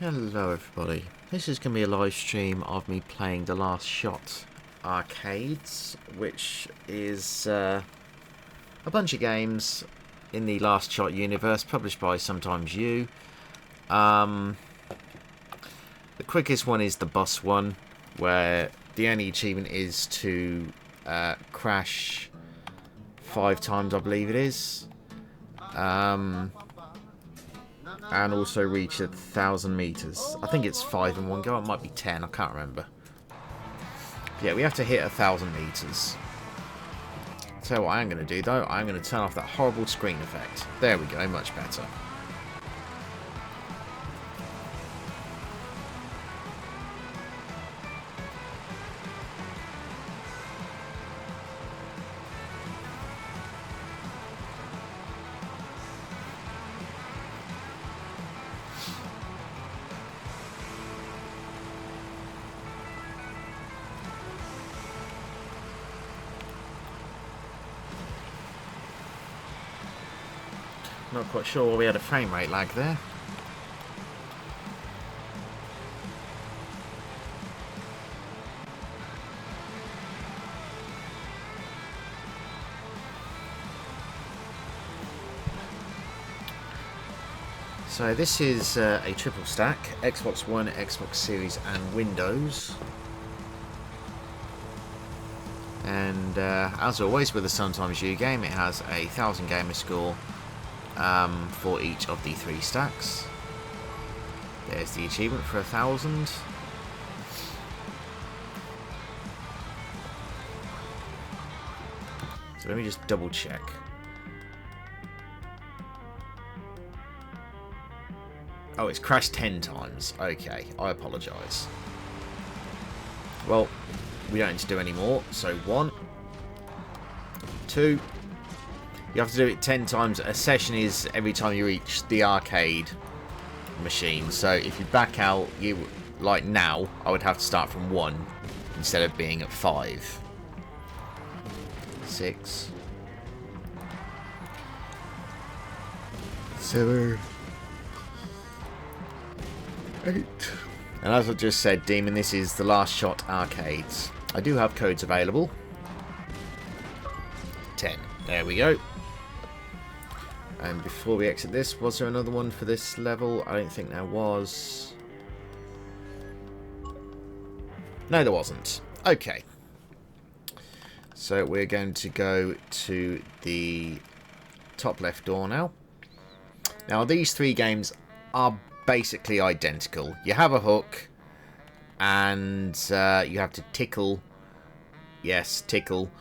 Hello everybody, this is going to be a live stream of me playing the Last Shot arcades, which is a bunch of games in the Last Shot universe published by Sometimes You. The quickest one is the bus one, where the only achievement is to crash 5 times, I believe it is. And also reach 1,000 meters. I think it's 5 in one go. It might be 10. I can't remember. Yeah, we have to hit 1,000 meters. So what I'm going to do though, I'm going to turn off that horrible screen effect. There we go. Much better. Not quite sure why we had a frame rate lag there. So this is a triple stack, Xbox One, Xbox Series and Windows. And as always with the Sometimes You game, it has a 1,000 gamer score for each of the 3 stacks. There's the achievement for 1,000. So let me just double check. Oh, it's crashed 10 times. Okay, I apologise. Well, we don't need to do any more. So 1, 2. You have to do it 10 times. A session is every time you reach the arcade machine. So if you back out, like now, I would have to start from 1 instead of being at 5. 6. 7. 8. And as I just said, Demon, this is the Last Shot arcades. I do have codes available. 10. There we go. And before we exit this, was there another one for this level? I don't think there was. No, there wasn't. Okay. So we're going to go to the top left door now. Now these 3 games are basically identical. You have a hook and you have to tickle, yes, tickle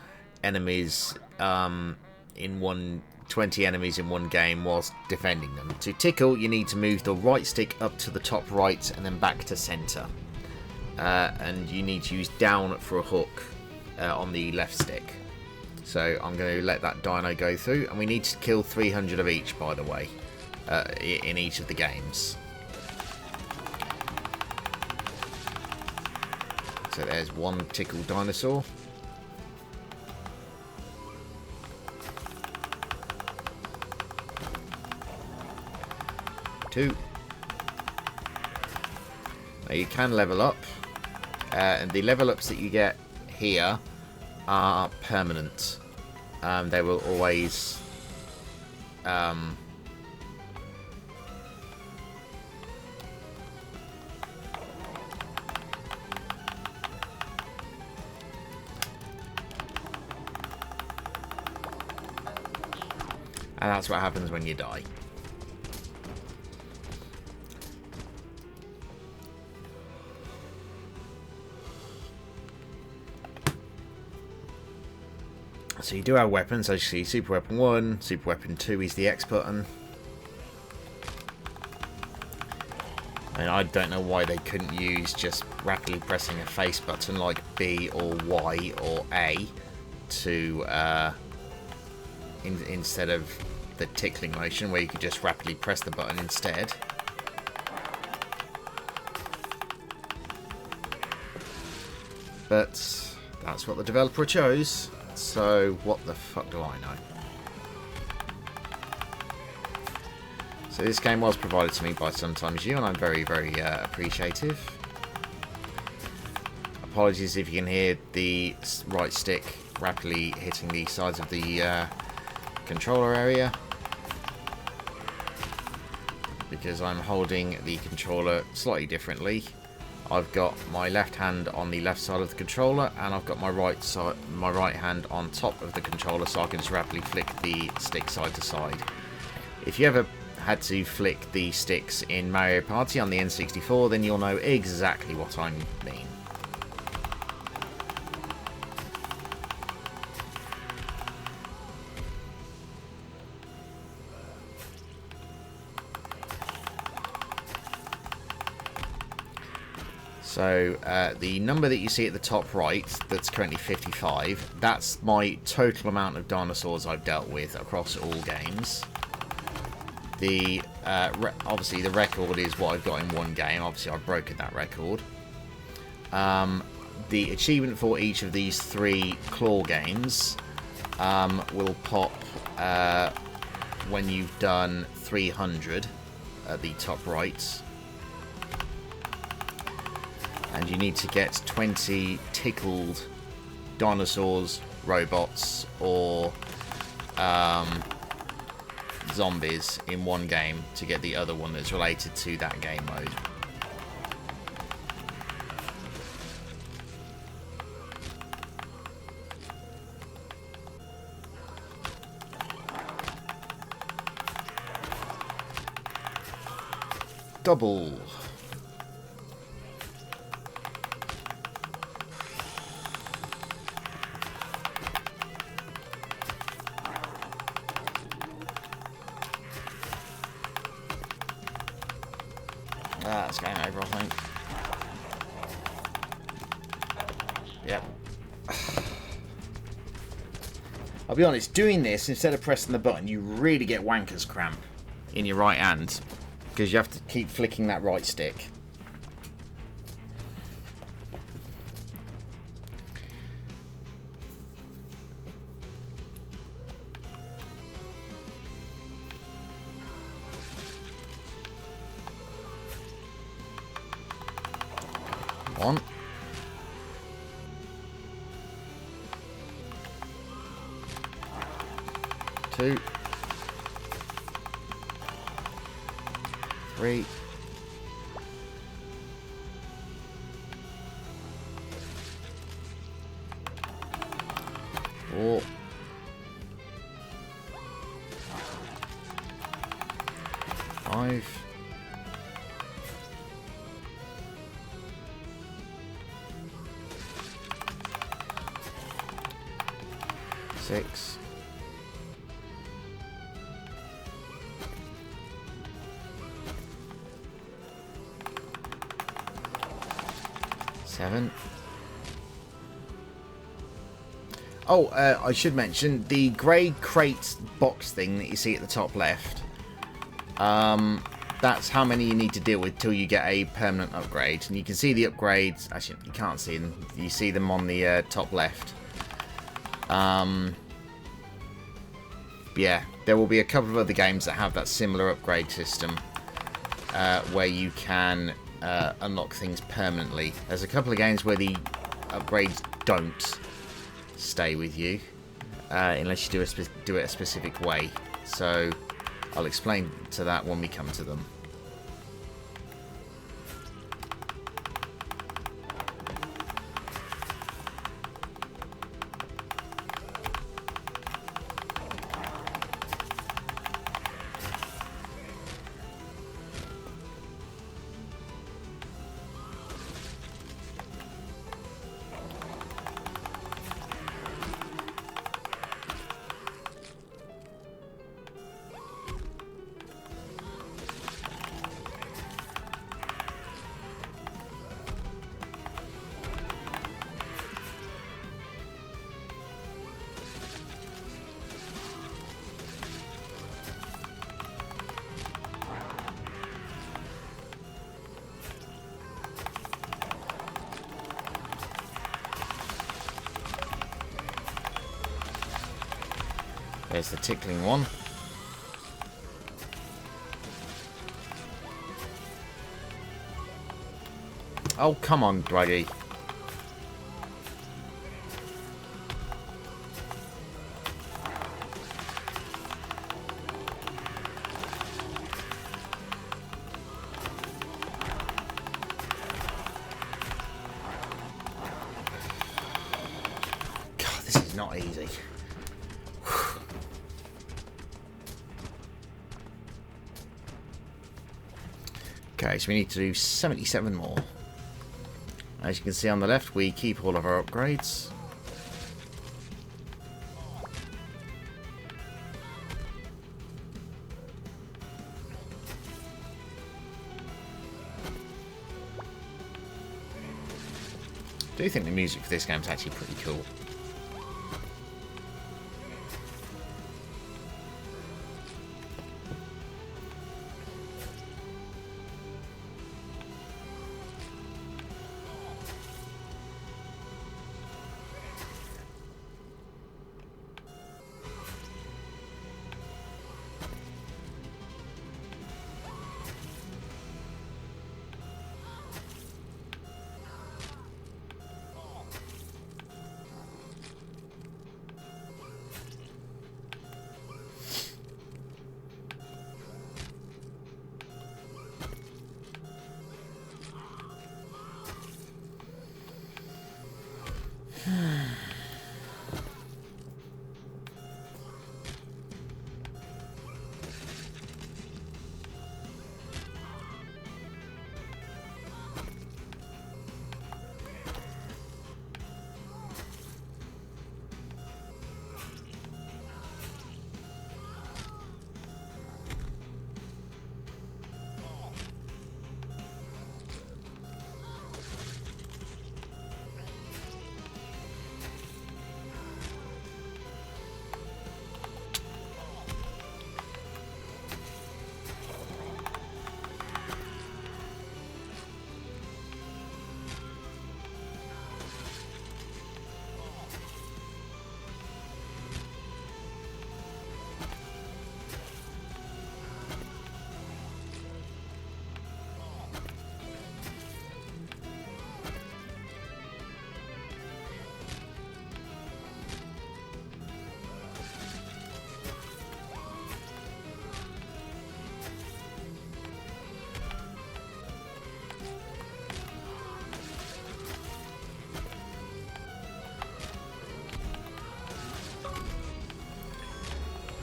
enemies in 20 enemies in one game whilst defending them. To tickle, you need to move the right stick up to the top right and then back to center. And you need to use down for a hook on the left stick. So I'm going to let that dino go through, and we need to kill 300 of each, by the way, in each of the games. So there's 1 tickled dinosaur. 2. Now you can level up, and the level ups that you get here are permanent. They will always and that's what happens when you die. So you do have weapons, as you see, Super Weapon 1, Super Weapon 2 is the X button. And I don't know why they couldn't use just rapidly pressing a face button like B or Y or A to instead of the tickling motion, where you could just rapidly press the button instead. But that's what the developer chose. So what the fuck do I know? So this game was provided to me by Sometimes You, and I'm very, very appreciative. Apologies if you can hear the right stick rapidly hitting the sides of the controller area, because I'm holding the controller slightly differently. I've got my left hand on the left side of the controller, and I've got my right hand on top of the controller, so I can just rapidly flick the stick side to side. If you ever had to flick the sticks in Mario Party on the N64, then you'll know exactly what I mean. So the number that you see at the top right, that's currently 55, that's my total amount of dinosaurs I've dealt with across all games. The obviously the record is what I've got in one game. Obviously I've broken that record. The achievement for each of these 3 claw games will pop when you've done 300 at the top right. And you need to get 20 tickled dinosaurs, robots, or zombies in one game to get the other one that's related to that game mode. Double. That's game over, I think. Yep. I'll be honest, doing this, instead of pressing the button, you really get wanker's cramp in your right hand, because you have to keep flicking that right stick. One. Two. 3. 4. 5. 6. 7. Oh, I should mention the grey crate box thing that you see at the top left. That's how many you need to deal with till you get a permanent upgrade. And you can see the upgrades. Actually, you can't see them. You see them on the top left. Yeah, there will be a couple of other games that have that similar upgrade system, where you can unlock things permanently. There's a couple of games where the upgrades don't stay with you unless you do it a specific way. So I'll explain to that when we come to them. There's the tickling one. Oh, come on, Dwaggy. God, this is not easy. Okay, so we need to do 77 more. As you can see on the left, we keep all of our upgrades. I do think the music for this game is actually pretty cool.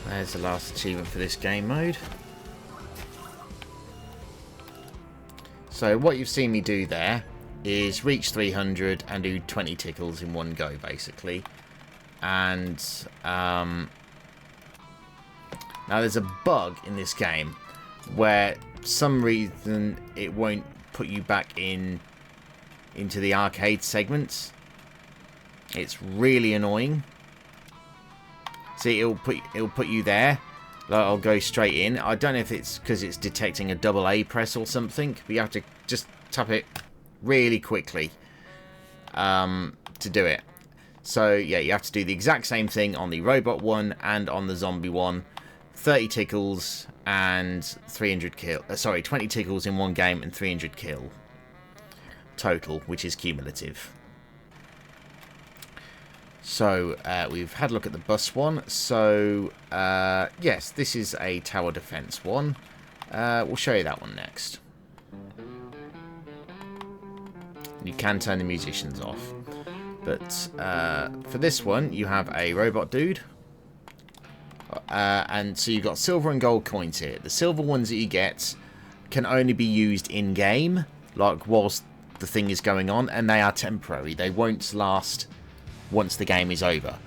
There's the last achievement for this game mode. So what you've seen me do there is reach 300 and do 20 tickles in one go, basically. And now there's a bug in this game where for some reason it won't put you back into the arcade segments. It's really annoying. See, it'll put you there. I'll go straight in. I don't know if it's because it's detecting a double A press or something, but you have to just tap it really quickly to do it. So yeah, you have to do the exact same thing on the robot one and on the zombie one. 30 tickles and 300 kill. Sorry, 20 tickles in one game and 300 kill total, which is cumulative. So, we've had a look at the bus one. So, yes, this is a tower defense one. We'll show you that one next. You can turn the musicians off. But, for this one, you have a robot dude. And so you've got silver and gold coins here. The silver ones that you get can only be used in-game, like whilst the thing is going on, and they are temporary. They won't last once the game is over.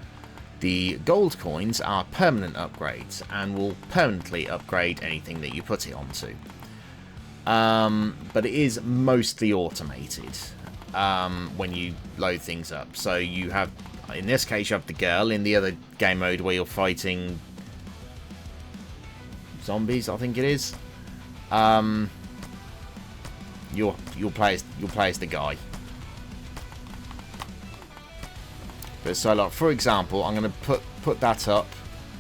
The gold coins are permanent upgrades and will permanently upgrade anything that you put it onto. But it is mostly automated when you load things up. So you have, in this case, you have the girl. In the other game mode where you're fighting zombies, I think it is, you'll play as the guy. But so, like, for example, I'm going to put that up,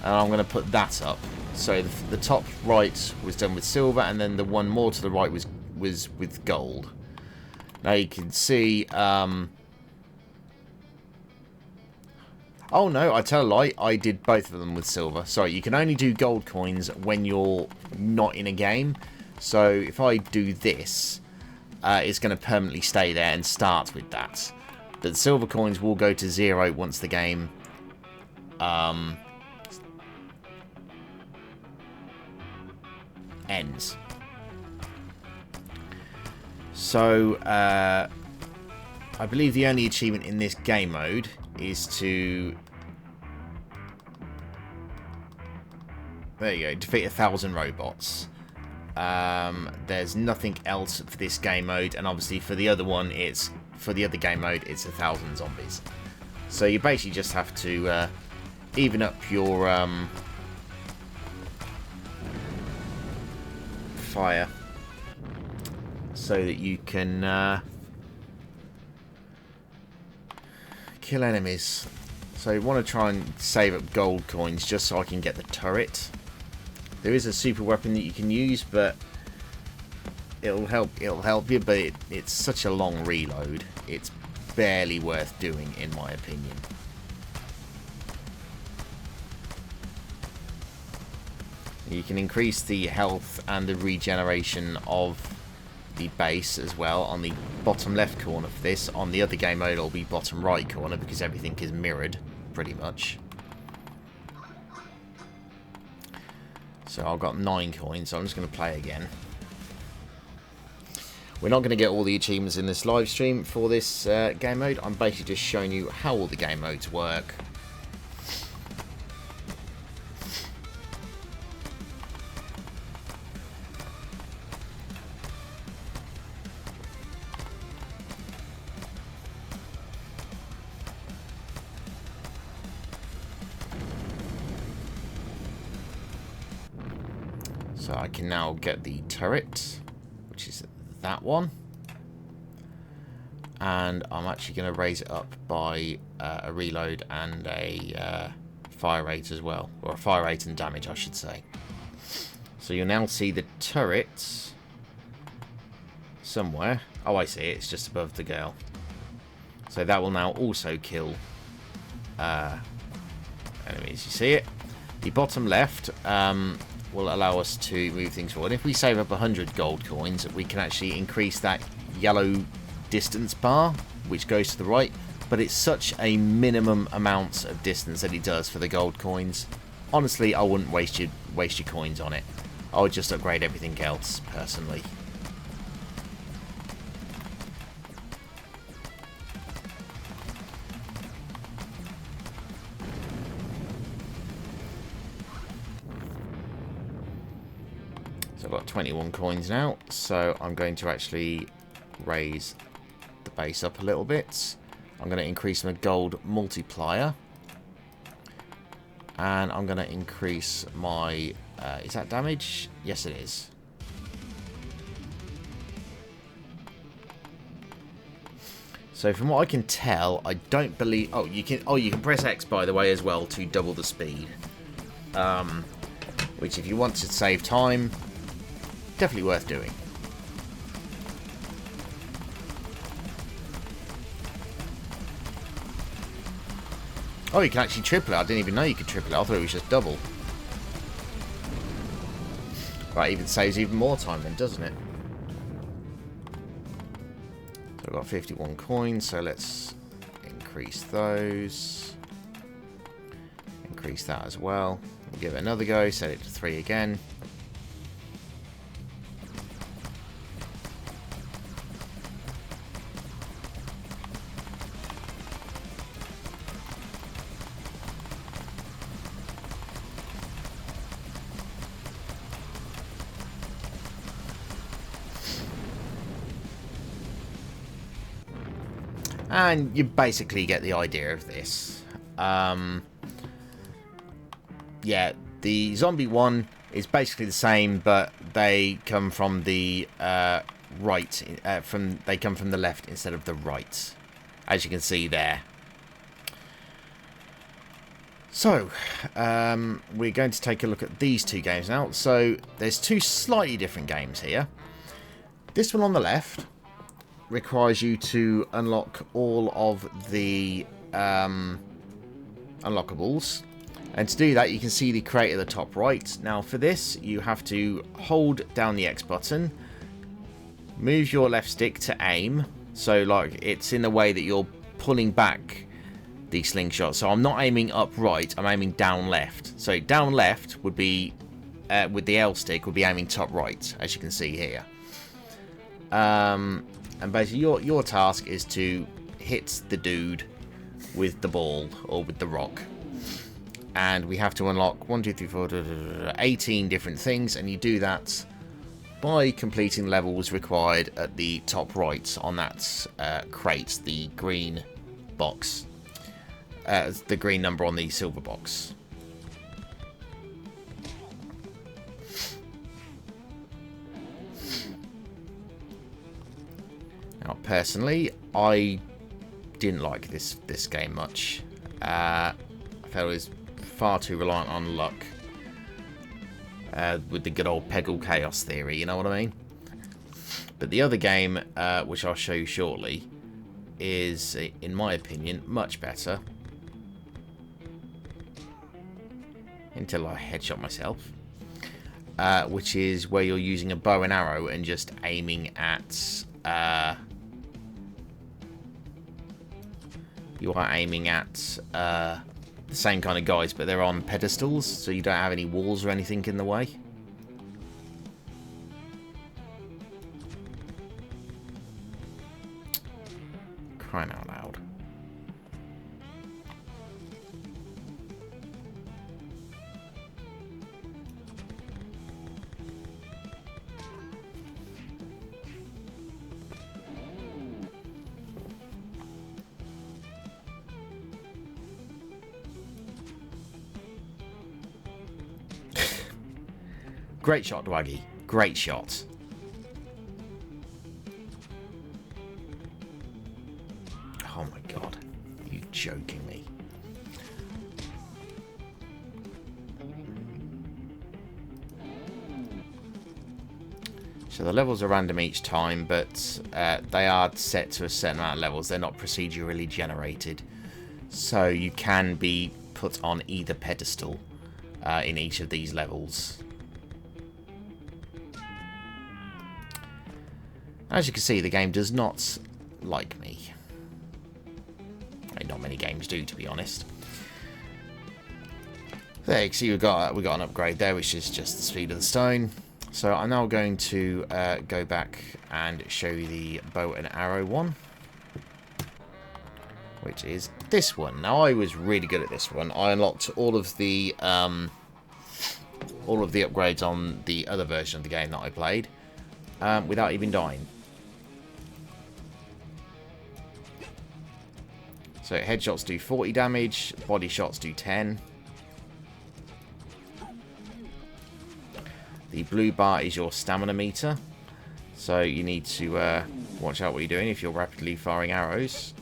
and I'm going to put that up. So the top right was done with silver, and then the one more to the right was with gold. Now you can see... oh no, I tell a lie, I did both of them with silver. Sorry, you can only do gold coins when you're not in a game. So if I do this, it's going to permanently stay there and start with that. But the silver coins will go to 0 once the game ends. So, I believe the only achievement in this game mode is to... there you go, defeat 1,000 robots. There's nothing else for this game mode, and obviously for the other one, for the other game mode, it's 1,000 zombies. So you basically just have to even up your fire so that you can kill enemies. So you want to try and save up gold coins just so I can get the turret. There is a super weapon that you can use, but it'll help you, but it's such a long reload. It's barely worth doing, in my opinion. You can increase the health and the regeneration of the base as well on the bottom left corner for this. On the other game mode, it'll be bottom right corner because everything is mirrored, pretty much. So I've got 9 coins, so I'm just going to play again. We're not going to get all the achievements in this live stream for this game mode. I'm basically just showing you how all the game modes work. So I can now get the turret, which is that one. And I'm actually going to raise it up by a reload and a fire rate as well. Or a fire rate and damage, I should say. So you'll now see the turret somewhere. Oh, I see it. It's just above the girl. So that will now also kill enemies. You see it? The bottom left will allow us to move things forward. If we save up 100 gold coins, we can actually increase that yellow distance bar, which goes to the right, but it's such a minimum amount of distance that it does for the gold coins. Honestly, I wouldn't waste your coins on it. I would just upgrade everything else, personally. So I've got 21 coins now, so I'm going to actually raise the base up a little bit. I'm going to increase my gold multiplier. And I'm going to increase my... is that damage? Yes, it is. So from what I can tell, I don't believe... oh, you can press X, by the way, as well, to double the speed. Which, if you want to save time... definitely worth doing. Oh, you can actually triple it. I didn't even know you could triple it. I thought it was just double. Right, even saves even more time then, doesn't it? So I've got 51 coins, so let's increase those. Increase that as well. We'll give it another go, set it to 3 again. And you basically get the idea of this. Yeah, the zombie one is basically the same, but they come from the right. They come from the left instead of the right, as you can see there. So, we're going to take a look at these two games now. So, there's two slightly different games here. This one on the left requires you to unlock all of the unlockables. And to do that, you can see the crate at the top right. Now for this, you have to hold down the X button, move your left stick to aim, so like it's in the way that you're pulling back the slingshot. So I'm not aiming up right, I'm aiming down left. So down left would be, with the L stick, would be aiming top right, as you can see here. And basically your task is to hit the dude with the ball, or with the rock. And we have to unlock 1, 2, 3, 4, 18 different things, and you do that by completing levels required at the top right on that crate, the green box, the green number on the silver box. Now, personally, I didn't like this game much. I felt it was far too reliant on luck. With the good old Peggle chaos theory, you know what I mean? But the other game, which I'll show you shortly, is, in my opinion, much better. Until I headshot myself. Which is where you're using a bow and arrow and just aiming at... you are aiming at the same kind of guys, but they're on pedestals, so you don't have any walls or anything in the way. Crying out loud. Great shot, Dwaggy. Great shot. Oh my god. Are you joking me? So the levels are random each time, but they are set to a certain amount of levels. They're not procedurally generated. So you can be put on either pedestal in each of these levels. As you can see, the game does not like me. Not many games do, to be honest. There you can see we got an upgrade there, which is just the speed of the stone. So I'm now going to go back and show you the bow and arrow one, which is this one. Now I was really good at this one. I unlocked all of the upgrades on the other version of the game that I played without even dying. So headshots do 40 damage, body shots do 10. The blue bar is your stamina meter. So you need to watch out what you're doing if you're rapidly firing arrows.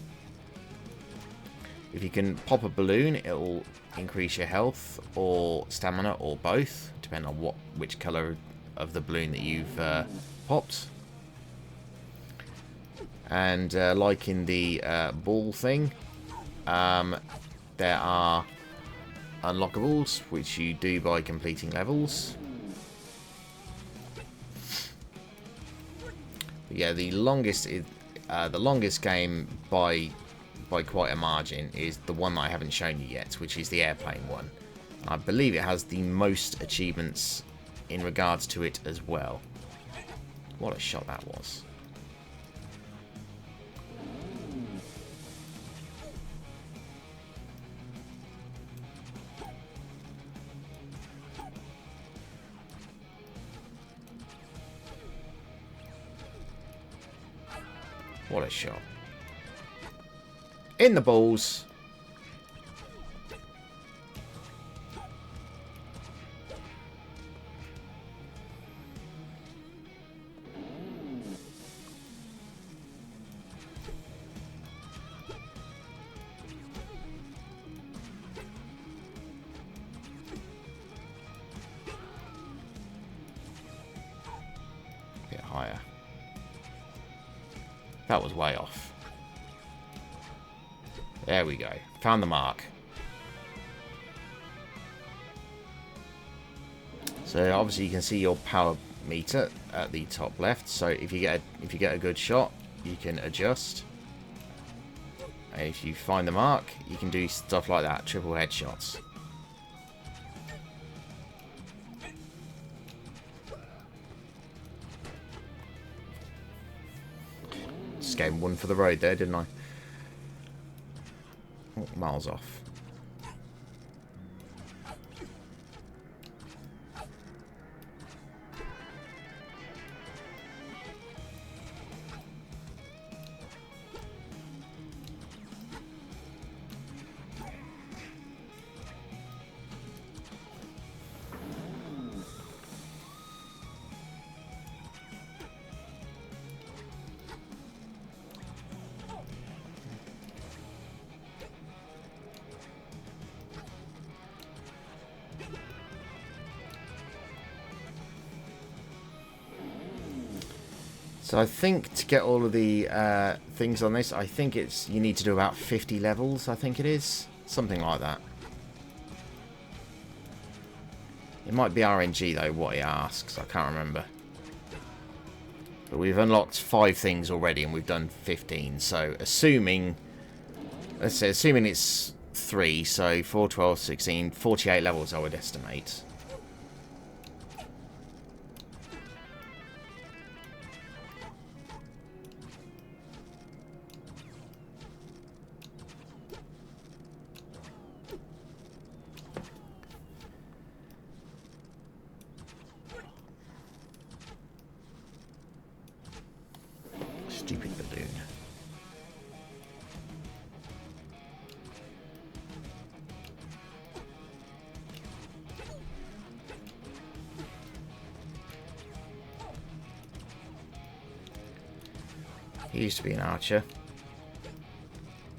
If you can pop a balloon, it will increase your health or stamina or both, depending on which colour of the balloon that you've popped. And like in the ball thing, there are unlockables, which you do by completing levels. But yeah, the longest game by quite a margin is the one that I haven't shown you yet, which is the airplane one. I believe it has the most achievements in regards to it as well. What a shot that was. What a shot. In the balls. A bit higher. That was way off. There we go. Found the mark. So obviously you can see your power meter at the top left. So if you get a good shot, you can adjust. And if you find the mark, you can do stuff like that, triple headshots. Just gave him one for the road there, didn't I? Oh, miles off. So I think to get all of the things on this, I think you need to do about 50 levels, I think it is. Something like that. It might be RNG though, what he asks, I can't remember. But we've unlocked 5 things already and we've done 15, so assuming, let's say, assuming it's 3, so 4, 12, 16, 48 levels I would estimate. Stupid balloon. He used to be an archer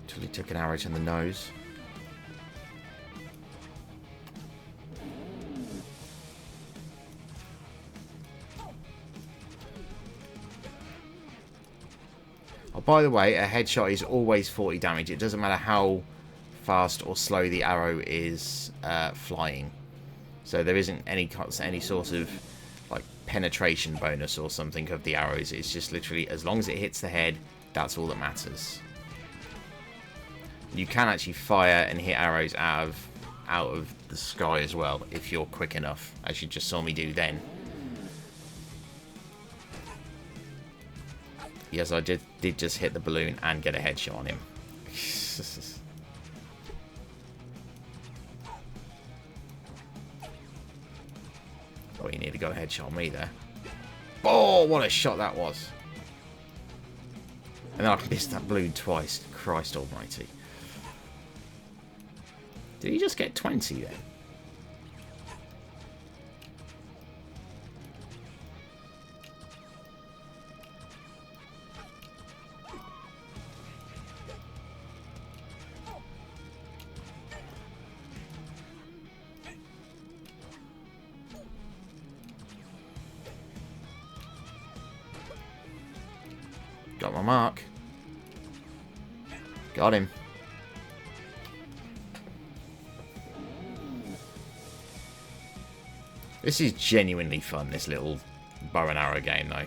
until he took an arrow to the nose. Oh, by the way, a headshot is always 40 damage. It doesn't matter how fast or slow the arrow is flying. So there isn't any sort of like penetration bonus or something of the arrows. It's just literally as long as it hits the head, that's all that matters. You can actually fire and hit arrows out of the sky as well if you're quick enough, as you just saw me do then. Yes, I did just hit the balloon and get a headshot on him. Oh, you need to go headshot on me there. Oh, what a shot that was. And then I missed that balloon twice. Christ almighty. Did he just get 20 then? Got my mark. Got him. This is genuinely fun, this little bow and arrow game though.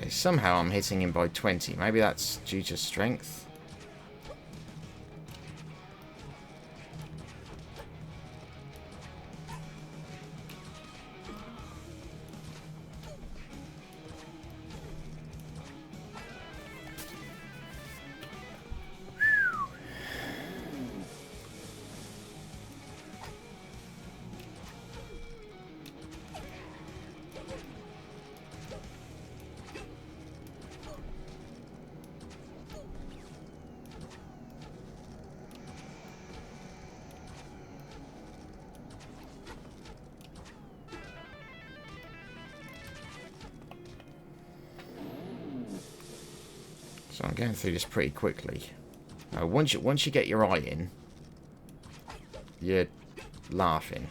Somehow I'm hitting him by 20. Maybe that's due to strength. So I'm going through this pretty quickly. Once you get your eye in, you're laughing.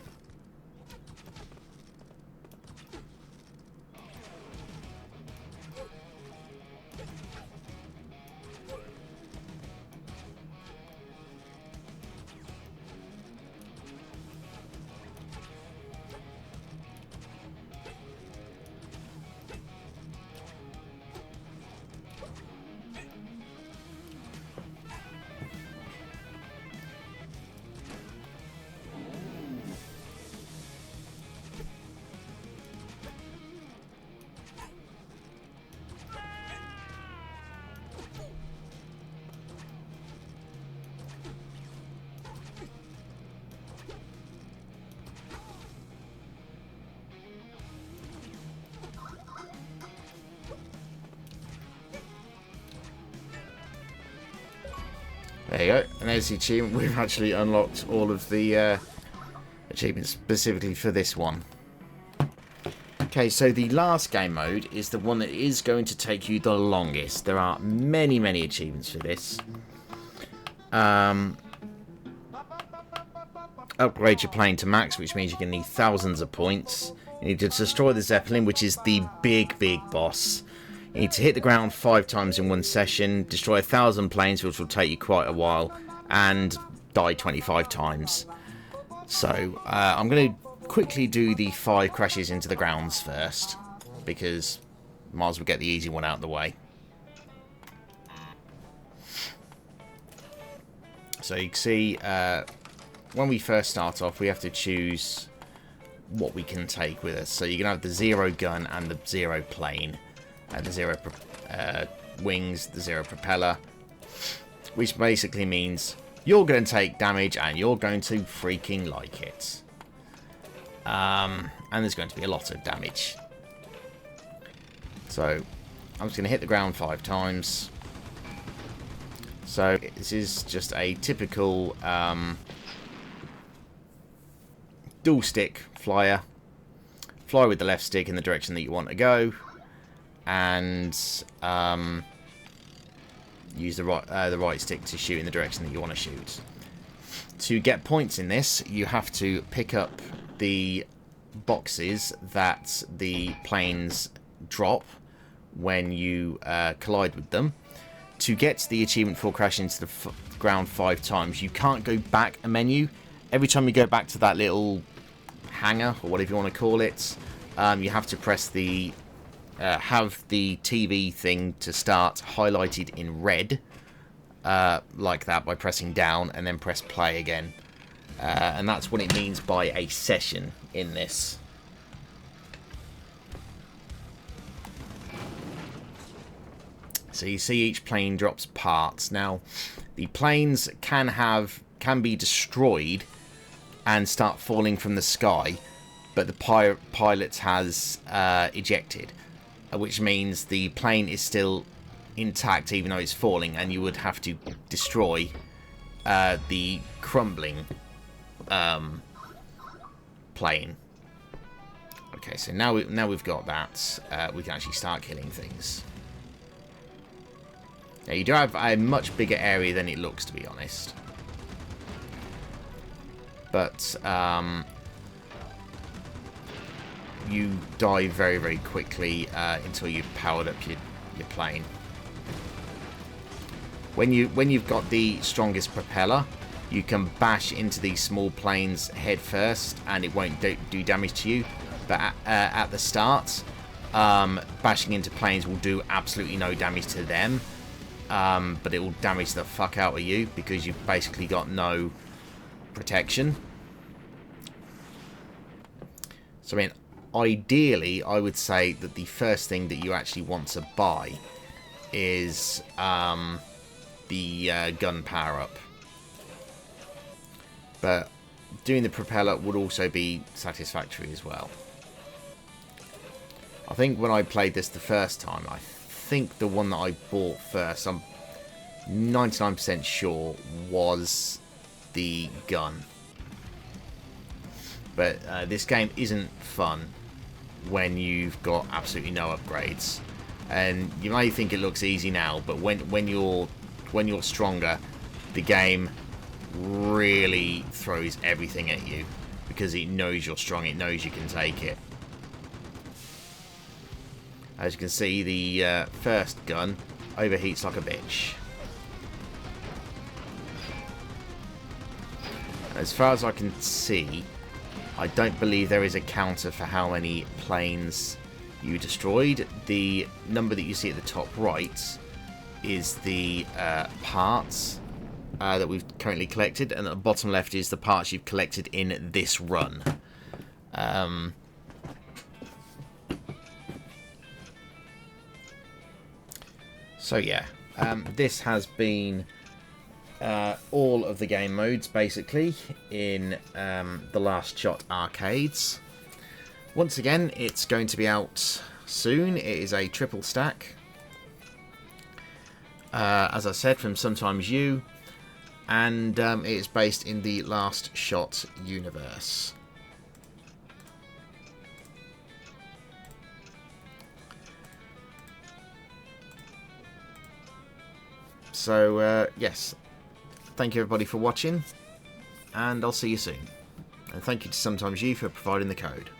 There you go, and there's the achievement. We've actually unlocked all of the achievements specifically for this one. Okay, so the last game mode is the one that is going to take you the longest. There are many, many achievements for this. Upgrade your plane to max, which means you're going to need thousands of points. You need to destroy the Zeppelin, which is the big, big boss. You need to hit the ground 5 times in one session, destroy 1,000 planes, which will take you quite a while, and die 25 times. So, I'm going to quickly do the 5 crashes into the grounds first, because might as well get the easy one out of the way. So you can see, when we first start off, we have to choose what we can take with us. So you're going to have the 0 gun and the 0 plane. The 0 wings, the 0 propeller, which basically means you're going to take damage and you're going to freaking like it. And there's going to be a lot of damage. So I'm just going to hit the ground 5 times. So this is just a typical dual stick flyer. Fly with the left stick in the direction that you want to go. And use the right stick to shoot in the direction that you want to shoot. To get points in this, you have to pick up the boxes that the planes drop when you collide with them. To get the achievement for crashing into the ground 5 times, you can't go back a menu. Every time you go back to that little hangar, or whatever you want to call it, you have to press the have the TV thing to start highlighted in red, like that, by pressing down, and then press play again. And that's what it means by a session in this. So you see each plane drops parts. Now, the planes can be destroyed and start falling from the sky, but the pilot has ejected. Which means the plane is still intact even though it's falling, and you would have to destroy the crumbling plane. Okay, so now we've got that, we can actually start killing things. Now, you do have a much bigger area than it looks, to be honest. But you die very, very quickly until you've powered up your plane. When you've got the strongest propeller, you can bash into these small planes head first, and it won't do damage to you. But at the start, bashing into planes will do absolutely no damage to them, but it will damage the fuck out of you because you've basically got no protection. So I mean, ideally, I would say that the first thing that you actually want to buy is the gun power-up. But doing the propeller would also be satisfactory as well. I think when I played this the first time, I think the one that I bought first, I'm 99% sure, was the gun. But this game isn't fun when you've got absolutely no upgrades. And you may think it looks easy now, but when you're stronger, the game really throws everything at you because it knows you're strong. It knows you can take it. As you can see, the first gun overheats like a bitch. As far as I can see, I don't believe there is a counter for how many planes you destroyed. The number that you see at the top right is the parts that we've currently collected, and at the bottom left is the parts you've collected in this run. So yeah, this has been all of the game modes basically in the Last Shot arcades. Once again, it's going to be out soon. It is a triple stack, as I said, from Sometimes You, and it is based in the Last Shot universe. So yes, thank you everybody for watching, and I'll see you soon. And thank you to Sometimes You for providing the code.